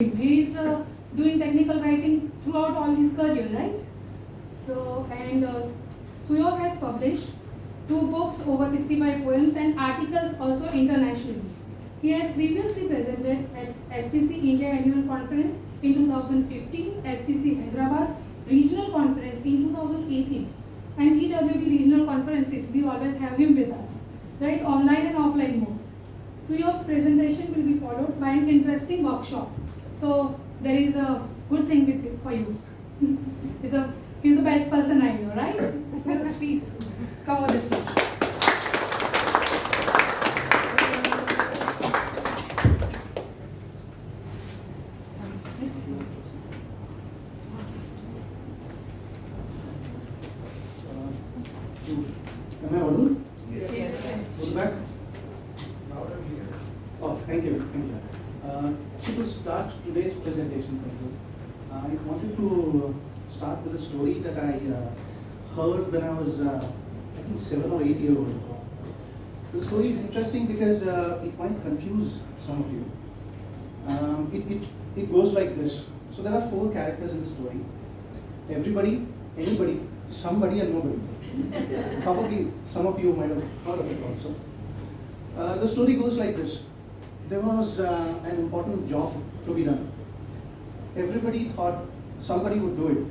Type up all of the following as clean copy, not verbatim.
He is doing technical writing throughout all his career, right? So, and Suyog has published 2 books, over 65 poems and articles also internationally. He has previously presented at STC India Annual Conference in 2015, STC Hyderabad Regional Conference in 2018, and TWT Regional Conferences. We always have him with us, right? Online and offline modes. Suyog's presentation will be followed by an interesting workshop. So there is a good thing with it for you. He's the best person I know, right? Suyog, please come over the stage. Am I audible? Yes. Yes. Go back. Louder here. Oh, thank you. To start today's presentation, I wanted to start with a story that I heard when I was, I think, 7 or 8 years old. The story is interesting because it might confuse some of you. It goes like this. So there are 4 characters in the story. Everybody, anybody, somebody and nobody. Probably some of you might have heard of it also. The story goes like this. There was an important job to be done. Everybody thought somebody would do it.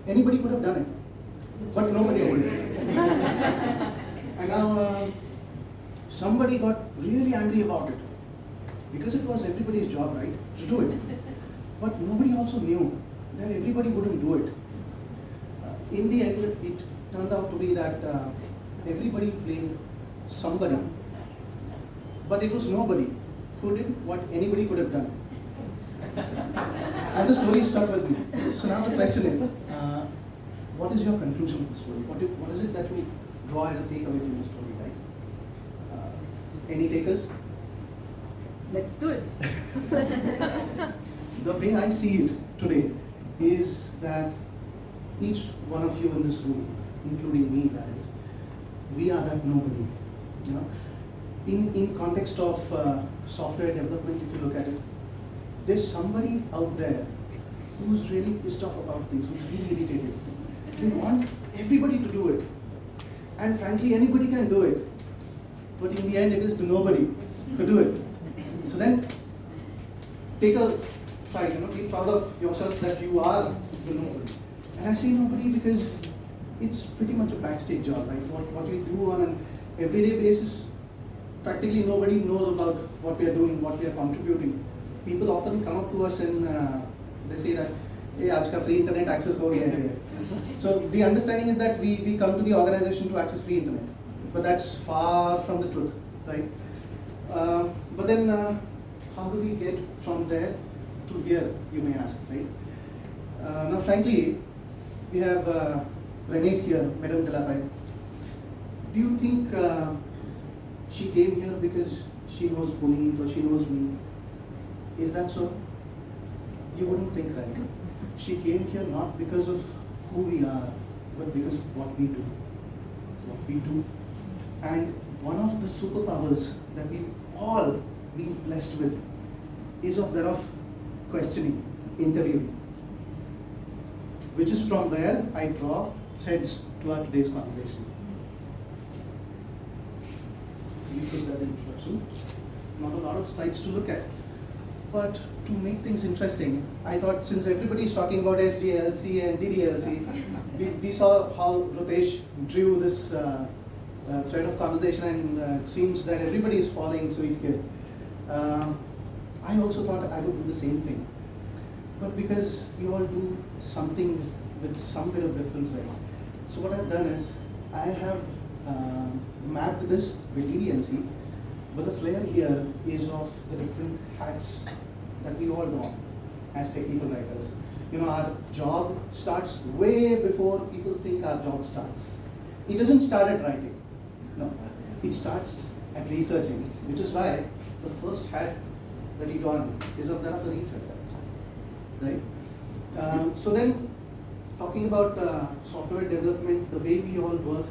Anybody could have done it, but nobody did it. And now somebody got really angry about it because it was everybody's job, right, to do it. But nobody also knew that everybody wouldn't do it. In the end, it turned out to be that everybody blamed somebody, but it was nobody who did what anybody could have done. And the story stuck with me. So now the question is, what is your conclusion of the story? What is it that you draw as a takeaway from the story, right? Any takers? Let's do it. The way I see it today is that each one of you in this room, including me, that is, we are that nobody. You know, in context of software development, if you look at it, there's somebody out there who's really pissed off about things, who's really irritated. They want everybody to do it, and frankly, anybody can do it. But in the end, it is to nobody to do it. So then, take a fight. Be proud of yourself that you are the nobody. And I say nobody because it's pretty much a backstage job, right? What we do on an everyday basis, practically nobody knows about what we are doing, what we are contributing. People often come up to us and they say that, hey, aaj ka free internet access ho gaya hai. So the understanding is that we come to the organization to access free internet. But that's far from the truth, right? But then how do we get from there to here, you may ask, right? Now frankly, we have Renate here, Madam Delapai. Do you think she came here because she knows Puneet or she knows me? Is that so? You wouldn't think, right? She came here not because of who we are, but because of what we do. What we do. And one of the superpowers that we've all been blessed with is that of questioning, interviewing. Which is from where I draw threads to our today's conversation. You take that introduction. Not a lot of slides to look at. But to make things interesting, I thought since everybody is talking about SDLC and DDLC, we saw how Ritesh drew this thread of conversation, and it seems that everybody is following suit here. I also thought I would do the same thing. But because we all do something with some bit of difference, right? So what I've done is, I have mapped this with DDLC, but the flair here is of the different hats that we all know as technical writers. Our job starts way before people think our job starts. It doesn't start at writing. No, it starts at researching, which is why the first hat that you don is of that of a researcher. Right? So then, talking about software development, the way we all work,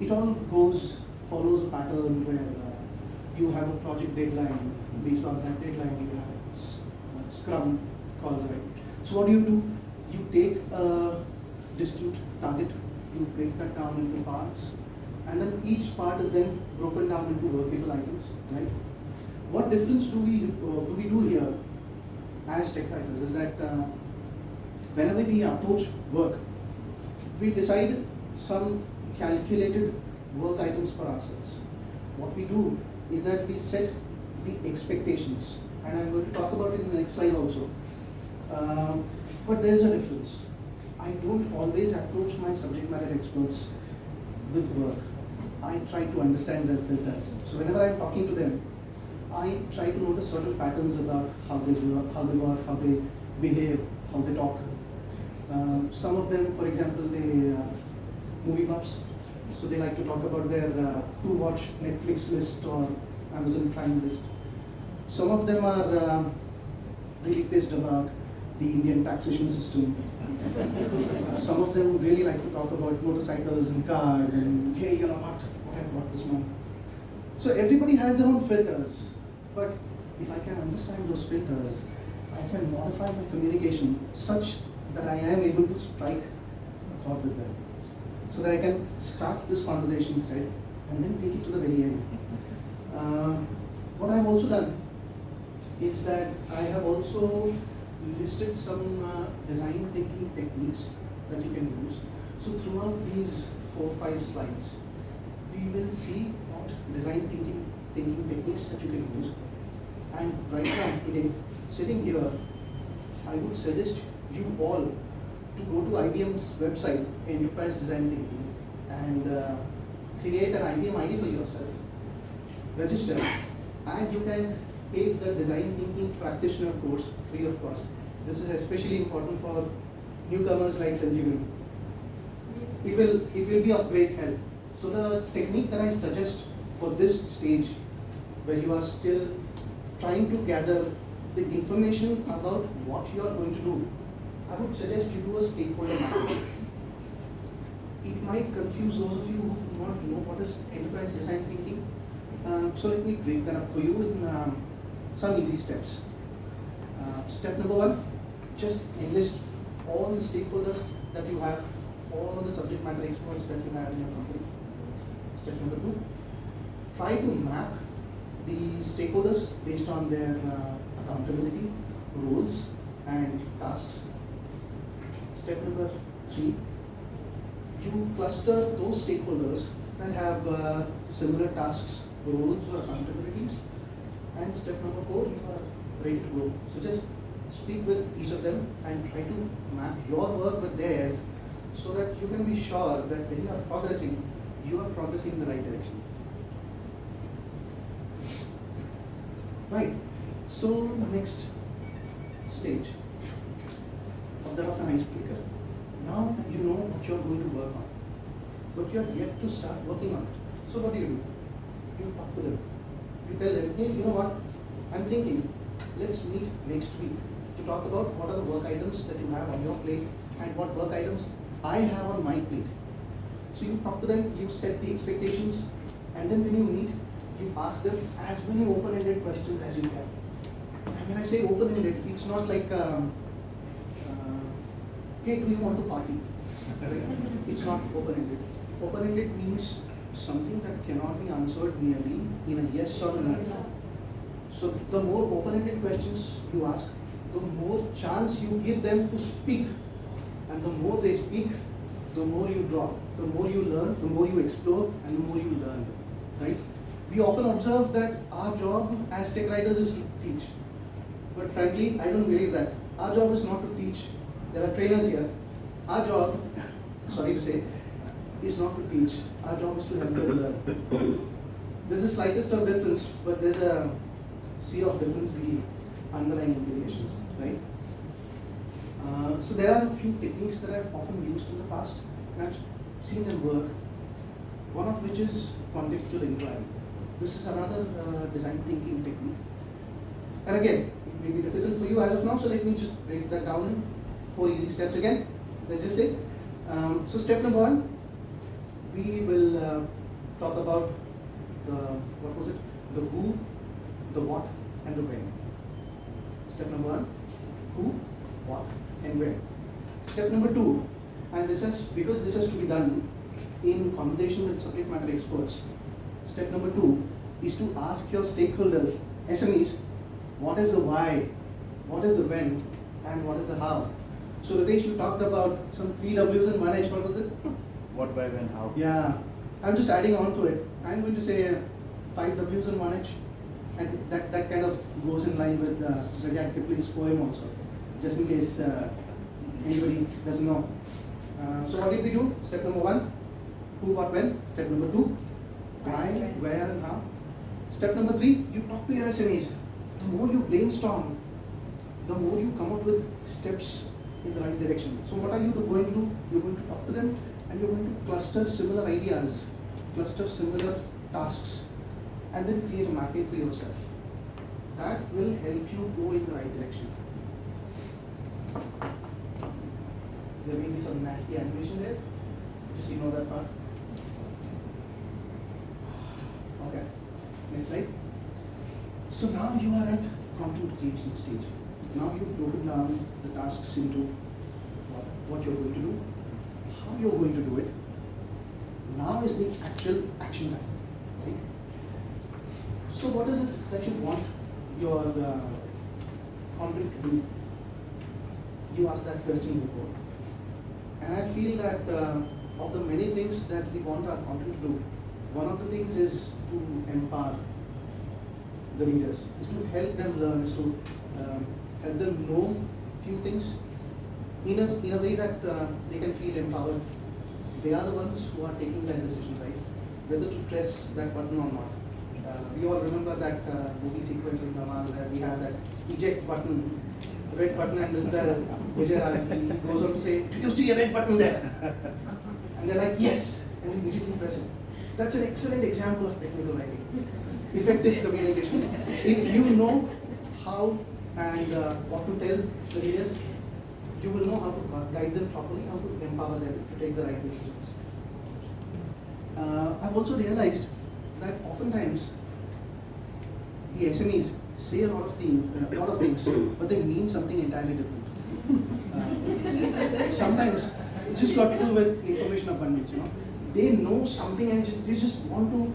it all follows a pattern where you have a project deadline. Based on that deadline, you have Scrum calls, right? So what do? You take a distinct target, you break that down into parts, and then each part is then broken down into workable items, right? What difference do we do here as tech writers is that whenever we approach work, we decide some calculated work items for ourselves. What we do is that we set the expectations, and I'm going to talk about it in the next slide also. But there's a difference. I don't always approach my subject matter experts with work. I try to understand their filters. So whenever I'm talking to them, I try to notice certain patterns about how they work, how they behave, how they talk. Some of them, for example, they movie buffs. So they like to talk about their to-watch Netflix list or Amazon Prime list. Some of them are really pissed about the Indian taxation system. Some of them really like to talk about motorcycles and cars and, hey, you know what I bought this month. So everybody has their own filters, but if I can understand those filters, I can modify my communication such that I am able to strike a chord with them, so that I can start this conversation thread and then take it to the very end. What I have also done is that I have also listed some design thinking techniques that you can use. So throughout these 4 or 5 slides, we will see what design thinking techniques that you can use. And right now, today, sitting here, I would suggest you all to go to IBM's website, Enterprise Design Thinking, and create an IBM ID for yourself, register, and you can take the Design Thinking Practitioner course free of cost. This is especially important for newcomers like Sanjeevani. It will be of great help. So the technique that I suggest for this stage, where you are still trying to gather the information about what you are going to do, I would suggest you do a stakeholder mapping. It might confuse those of you who do not know what is enterprise design thinking. So let me break that up for you in some easy steps. Step number 1, just enlist all the stakeholders that you have, all the subject matter experts that you have in your company. Step number 2, try to map the stakeholders based on their accountability, roles, and tasks. Step number 3, you cluster those stakeholders that have similar tasks, roles, or accountabilities. And step number 4, you are ready to go. So just speak with each of them and try to map your work with theirs, so that you can be sure that when you are progressing in the right direction. Right. So the next stage of that of an icebreaker. Now you know what you are going to work on, but you are yet to start working on it. So what do? You talk to them. You tell them, hey, you know what? I'm thinking, let's meet next week to talk about what are the work items that you have on your plate and what work items I have on my plate. So you talk to them, you set the expectations, and then when you meet, you ask them as many open-ended questions as you can. And when I say open-ended, it's not like, hey, do you want to party? It's not open-ended. Open-ended means something that cannot be answered merely in a yes or no. So the more open-ended questions you ask, the more chance you give them to speak. And the more they speak, the more you draw, the more you learn, the more you explore, and the more you learn, right? We often observe that our job as tech writers is to teach. But frankly, I don't believe that. Our job is not to teach. There are trainers here. Our job, sorry to say, is not to teach. Our job is to help them learn. There's the slightest of difference, but there's a sea of difference in the underlying implications, right? So there are a few techniques that I've often used in the past, and I've seen them work. One of which is contextual inquiry. This is another design thinking technique. And again, it may be difficult for you as of now, so let me just break that down in 4 easy steps again. Let's just say. So step number 1, we will talk about the who, the what, and the when. Step number 1, who, what, and where. Step number 2, and because this has to be done in conversation with subject matter experts. Step number 2 is to ask your stakeholders, SMEs, what is the why, what is the when, and what is the how. So Ritesh, you talked about some 3 W's and 1 H. What was it? What, why, when, how? Yeah, I'm just adding on to it. I'm going to say 5 W's and 1 H, and that kind of goes in line with Rudyard Kipling's poem also, just in case anybody doesn't know. So what did we do? Step number 1, who, what, when. Step number 2, why, where, and how. Step number 3, you talk to your SMEs. The more you brainstorm, the more you come up with steps in the right direction. So what are you going to do? You're going to talk to them, and you're going to cluster similar ideas, cluster similar tasks, and then create a market for yourself. That will help you go in the right direction. There may be some nasty animation there. Just ignore that part. Okay. Next slide. So now you are at content creation stage. Now you've broken down the tasks into what you're going to do, how you're going to do it. Now is the actual action time. Right? So what is it that you want your content to do? You asked that question before. And I feel that of the many things that we want our content to do, one of the things is to empower the readers, is to help them learn, is to help them know few things in a way that they can feel empowered. They are the ones who are taking that decision, right? Whether to press that button or not. We all remember that movie sequence in Ramal where we have that eject button, red button, and there's the Vijay Raj, he goes on to say, do you see a red button there? And they're like, yes, and we immediately press it. That's an excellent example of technical writing. Effective communication. If you know how and what to tell the readers, you will know how to guide them properly, how to empower them to take the right decisions. I've also realized that oftentimes the SMEs say a lot of things, but they mean something entirely different. Sometimes it's just got to do with information abundance. They know something and they just want to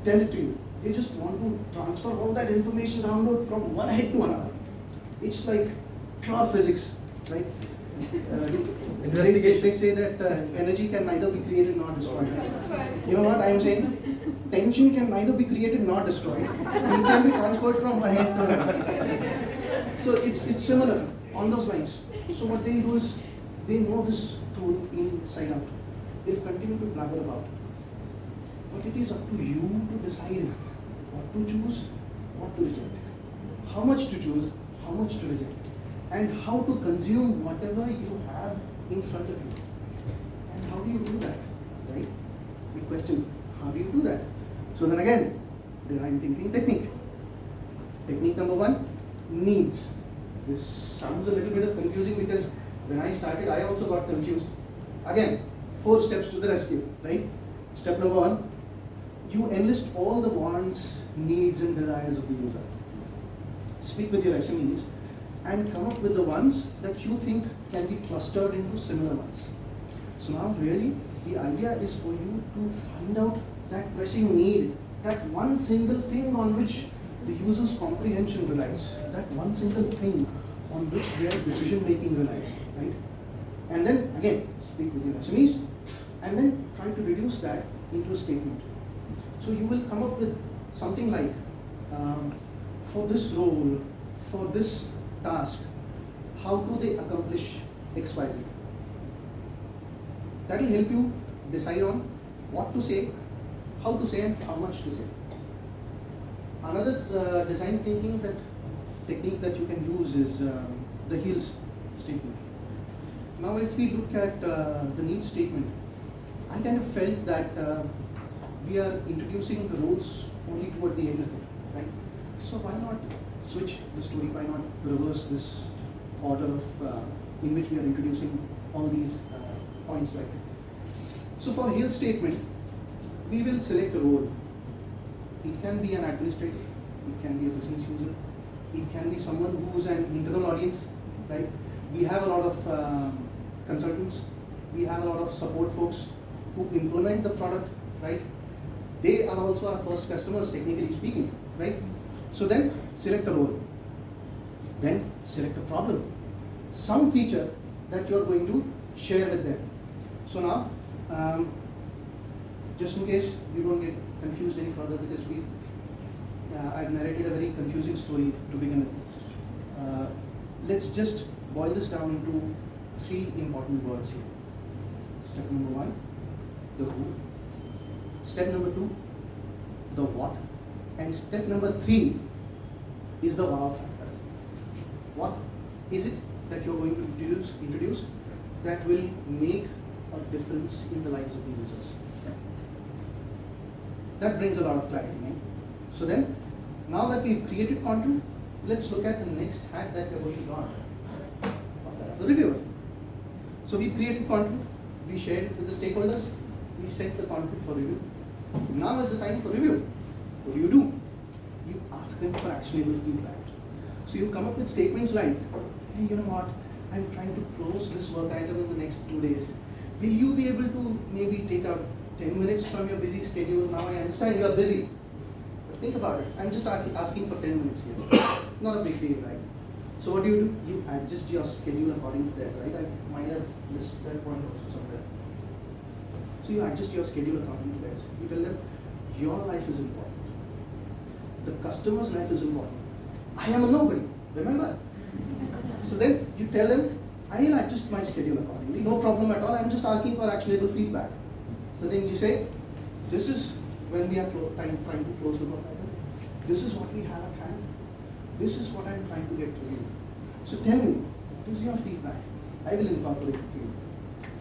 tell it to you. They just want to transfer all that information download from one head to another. It's like pure physics, right? They say that energy can neither be created nor destroyed. You know what I am saying? Tension can neither be created nor destroyed. It can be transferred from one head to another. So it's similar on those lines. So what they do is they know this tool inside out. They'll continue to blabber about. But it is up to you to decide what to choose, what to reject. How much to choose, how much to reject. And how to consume whatever you have in front of you. And how do you do that? Right? Big question. How do you do that? So then again, design thinking technique. Technique number 1, needs. This sounds a little bit of confusing because when I started, I also got confused. Again, 4 steps to the rescue, right? Step number 1, you enlist all the wants, needs, and desires of the user. Speak with your SMEs and come up with the ones that you think can be clustered into similar ones. So now really, the idea is for you to find out that pressing need, that one single thing on which the user's comprehension relies, that one single thing on which their decision making relies, right? And then again, speak with your SMEs and then try to reduce that into a statement. So you will come up with something like, for this role, for this task, how do they accomplish XYZ? That will help you decide on what to say, how to say, and how much to say. Another design thinking technique that you can use is the heels statement. Now if we look at the needs statement, I kind of felt that we are introducing the roles only toward the end of it, right? So why not switch the story, why not reverse this order of in which we are introducing all these points, right? So for heels statement, we will select a role. It can be an administrator, it can be a business user, it can be someone who is an internal audience, right? We have a lot of consultants, we have a lot of support folks who implement the product, right? They are also our first customers, technically speaking, right? So then select a role, then select a problem, some feature that you are going to share with them. So now, just in case you don't get confused any further, because I've narrated a very confusing story to begin with. Let's just boil this down into 3 important words here. Step number 1, the who. Step number 2, the what. And step number 3 is the wow factor. What is it that you're going to introduce that will make a difference in the lives of the users? That brings a lot of clarity, right? So then, now that we've created content, let's look at the next hat that we're going to draw. The reviewer. So we created content, we shared it with the stakeholders, we sent the content for review. Now is the time for review. What do? You ask them for actionable feedback. So you come up with statements like, hey, you know what, I'm trying to close this work item in the next 2 days. Will you be able to maybe take out 10 minutes from your busy schedule? Now I understand you are busy. But think about it. I'm just asking for 10 minutes here. Not a big deal, right? So what do? You adjust your schedule according to theirs, right? I might have missed that point also somewhere. So you adjust your schedule according to theirs. You tell them, your life is important. The customer's life is important. I am a nobody, remember? So then you tell them, I will adjust my schedule accordingly, no problem at all. I'm just asking for actionable feedback. So then you say, this is when we are trying to close the work item. This is what we have at hand. This is what I'm trying to get to you. So tell me, what is your feedback? I will incorporate it for you.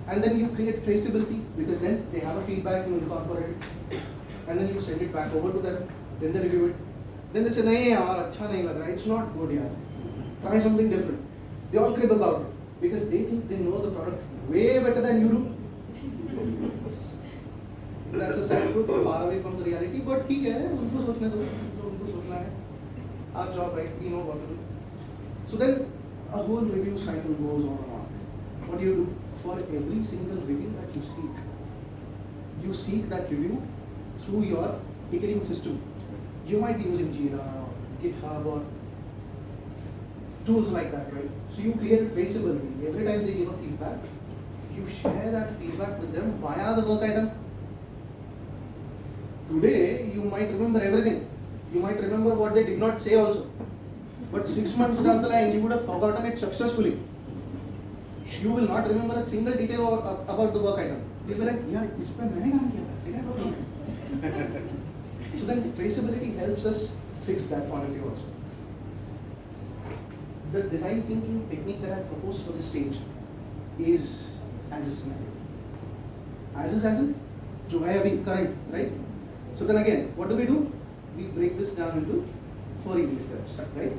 And then you create traceability, because then they have a feedback, you incorporate it. And then you send it back over to them. Then they review it. Then they say, nahi yaar, acha nahi lag raha. It's not good yaar. Try something different. They all crib about it, because they think they know the product way better than you do. That's a sad truth, far away from the reality, but ठीक है, उनको सोचने दो, उनको सोचना है. Our job, right? We know what to do. So then, a whole review cycle goes on and on. What do? For every single review that you seek that review through your ticketing system. You might be using Jira or GitHub or tools like that, right? So you create traceability. Every time they give a feedback, you share that feedback with them via the work item. Today, you might remember everything. You might remember what they did not say also. But 6 months down the line, you would have forgotten it successfully. You will not remember a single detail about the work item. You'll be like, yaar, is pe maine kaam kiya tha, forget about it. So then traceability helps us fix that point of view also. The design thinking technique that I propose for this stage is as a scenario. As in, जो है अभी current, right? So then again, what do? We break this down into 4 easy steps, right?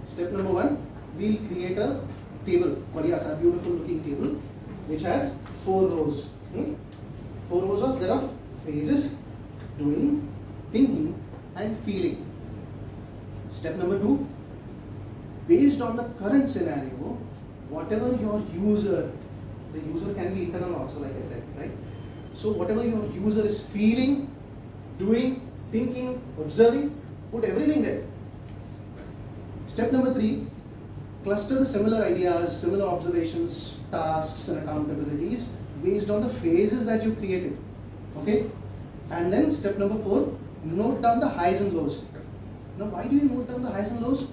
Step number 1, we'll create a table, a beautiful looking table, which has 4 rows. 4 rows of phases, doing, thinking, and feeling. Step number 2, based on the current scenario, whatever your user, the user can be internal also, like I said, right? So whatever your user is feeling, doing, thinking, observing, put everything there. Step number 3, cluster the similar ideas, similar observations, tasks, and accountabilities based on the phases that you created. Okay? And then step number 4, note down the highs and lows. Now, why do you note down the highs and lows?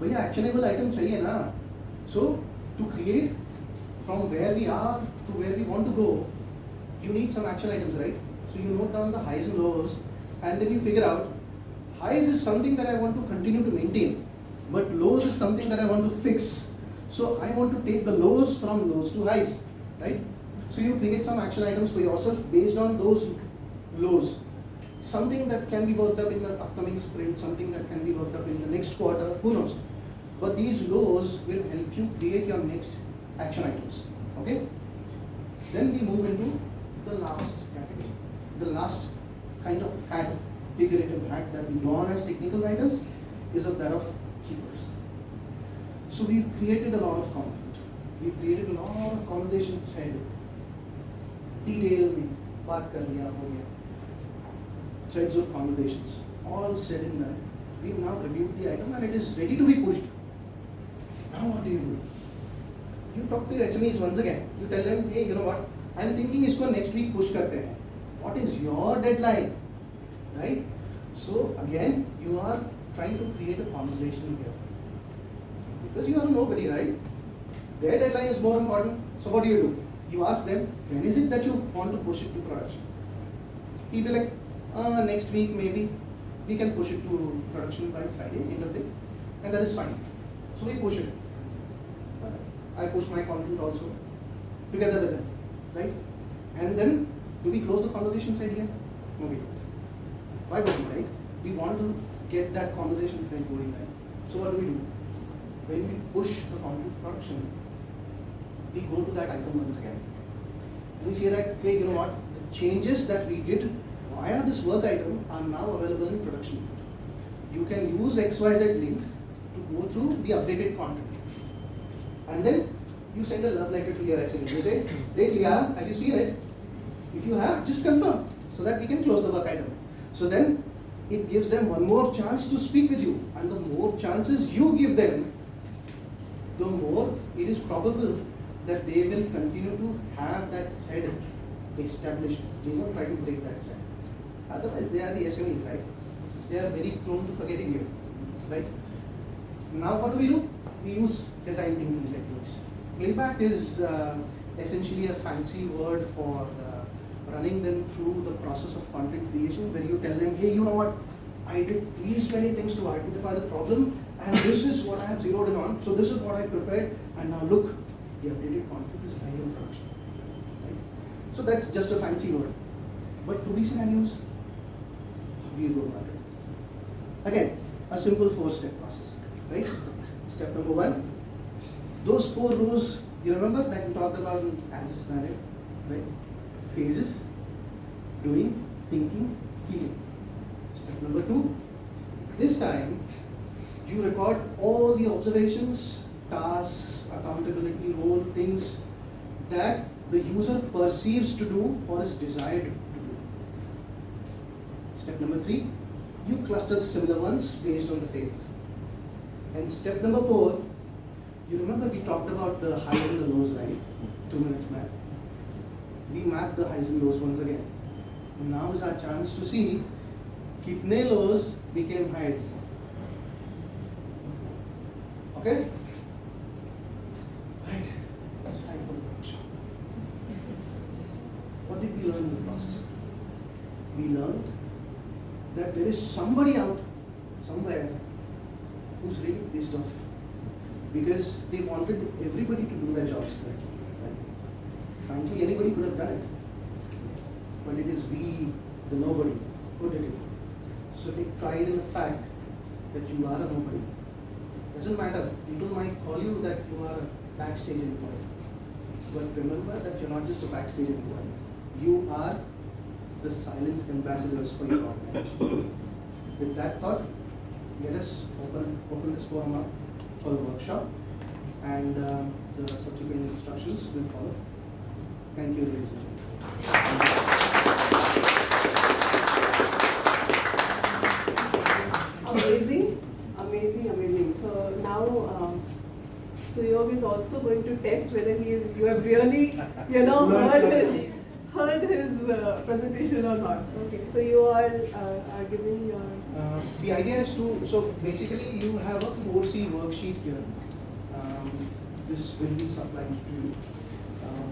Bhaiya, actionable item chahiye na. So, to create from where we are to where we want to go, you need some action items, right? So you note down the highs and lows, and then you figure out highs is something that I want to continue to maintain, but lows is something that I want to fix. So I want to take the lows from lows to highs, right? So you create some action items for yourself based on those lows. Something that can be worked up in the upcoming sprint, something that can be worked up in the next quarter, who knows? But these lows will help you create your next action items, okay? Then we move into the last category. The last kind of hat, figurative hat that we know as technical writers is a pair of keepers. So we've created a lot of content. We've created a lot of conversation thread. Detail में बात कर लिया हो गया. Threads of conversations, all said and done. We've now reviewed the item and it is ready to be pushed. Now what do? You talk to your SMEs once again. You tell them, hey, you know what? I'm thinking इसको next week push करते हैं. What is your deadline? Right? So again, you are trying to create a conversation here. Because you are nobody, right? Their deadline is more important. So what do? You ask them, when is it that you want to push it to production? He'll be like, next week maybe. We can push it to production by Friday, end of day. And that is fine. So we push it. I push my content also together with them, right? And then, do we close the conversation thread here? No, we don't. Why would we, right? We want to get that conversation thread going, right? So what do? When we push the content to production, we go to that item once again. And we say that, hey, you know what? The changes that we did via this work item are now available in production. You can use XYZ link to go through the updated content. And then you send a love letter to your SME. You say, hey Leah, have you seen it? If you have, just confirm so that we can close the work item. So then it gives them one more chance to speak with you. And the more chances you give them, the more it is probable that they will continue to have that thread established. They won't try to break that thread. Otherwise, they are the SMEs, right? They are very prone to forgetting you, right? Now what do? We use design thinking techniques. Playback is essentially a fancy word for running them through the process of content creation, where you tell them, hey, you know what? I did these many things to identify the problem, and this is what I have zeroed in on. So this is what I prepared, and now look, the updated content is live in production. Right? So that's just a fancy word. But to be scenarios, we go about it. Again, a simple 4-step process. Right? Step number 1. Those 4 rows, you remember that we talked about as a scenario, right? Phases, doing, thinking, feeling. Step number 2. This time, you record all the observations, tasks, accountability, role, things that the user perceives to do or is desired to do. Step number 3, you cluster similar ones based on the phases. And step number 4, you remember we talked about the highs and the lows, right? 2 minutes map. We map the highs and lows once again. Now is our chance to see kitne lows became highs. Okay? Right. That's time for the workshop. What did we learn in the process? We learned that there is somebody out somewhere who's really pissed off because they wanted everybody to do their jobs correctly. Right? Frankly, anybody could have done it. But it is we, the nobody, who did it. So take pride in the fact that you are a nobody. Doesn't matter. People might call you that you are a backstage employee. But remember that you're not just a backstage employee. You are the silent ambassadors for your organization. With that thought, let us open this forum up for the workshop, and the subsequent instructions will follow. Thank you, ladies and gentlemen. Amazing, amazing, amazing. So now Suyog is also going to test whether you have really, heard his presentation or not. Okay, so you are giving your... The idea is to, so basically you have a 4C worksheet here. This will be supplied to you.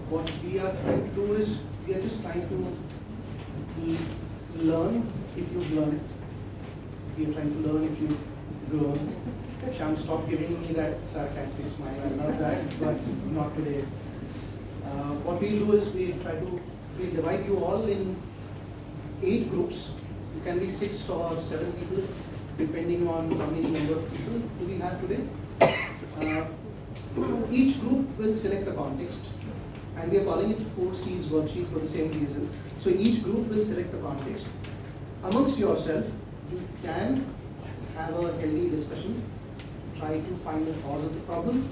What we are trying to do is, we are just trying to learn if you've learned. We are trying to learn if you've grown. Sham, stop giving me that sarcastic smile. I love that, but not today. What we'll do is we'll divide you all in 8 groups. You can be 6 or 7 people, depending on how many number of people do we have today. Each group will select a context, and we are calling it 4C's worksheet for the same reason. So each group will select a context. Amongst yourself, you can have a healthy discussion. try to find the cause of the problem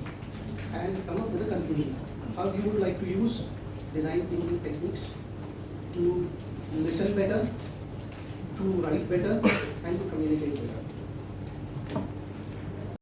and come up with a conclusion. How you would like to use design thinking techniques to listen better, to write better, and to communicate better.